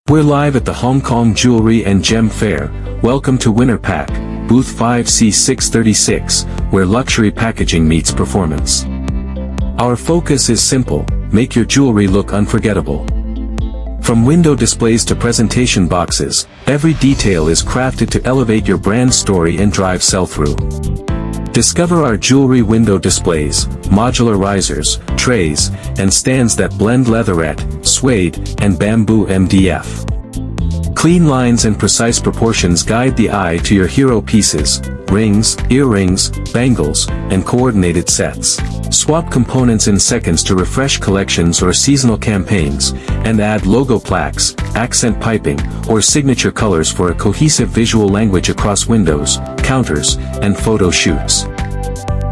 We're live at the Hong Kong Jewelry and Gem Fair. Welcome to Winnerpak, booth 5C636, where luxury packaging meets performance. Our focus is simple: make your jewelry look unforgettable. From window displays to presentation boxes, every detail is crafted to elevate your brand story and drive sell-through. Discover our jewelry window displays, modular risers, trays, and stands that blend leatherette, suede, and bamboo MDF. Clean lines and precise proportions guide the eye to your hero pieces: rings, earrings, bangles, and coordinated sets. Swap components in seconds to refresh collections or seasonal campaigns, and add logo plaques, accent piping, or signature colors for a cohesive visual language across windows, counters, and photo shoots.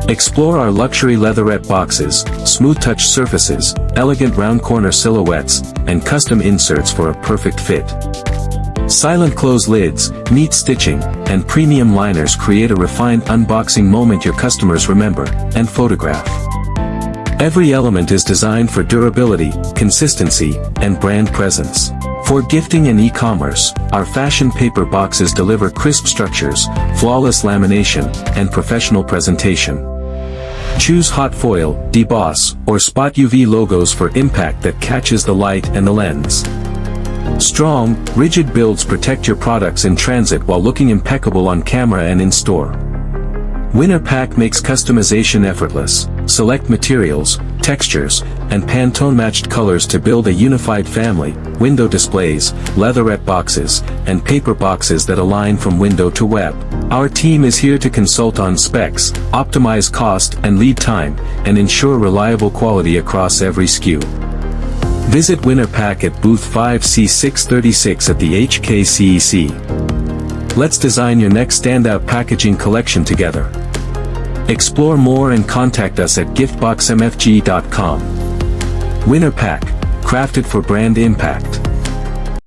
Explore our luxury leatherette boxes, smooth touch surfaces, elegant round corner silhouettes, and custom inserts for a perfect fit. Silent close lids, neat stitching, and premium liners create a refined unboxing moment your customers remember and photograph. Every element is designed for durability, consistency, and brand presence. For gifting and e-commerce, our fashion paper boxes deliver crisp structures, flawless lamination, and professional presentation. Choose hot foil, deboss, or spot UV logos for impact that catches the light and the lens. Strong, rigid builds protect your products in transit while looking impeccable on camera and in store. Winnerpak makes customization effortless. Select materials, textures, and Pantone-matched colors to build a unified family: window displays, leatherette boxes, and paper boxes that align from window to web. Our team is here to consult on specs, optimize cost and lead time, and ensure reliable quality across every SKU. Visit Winnerpak at booth 5C636 at the HKCEC. Let's design your next standout packaging collection together. Explore more and contact us at giftboxmfg.com. Winnerpak, crafted for brand impact.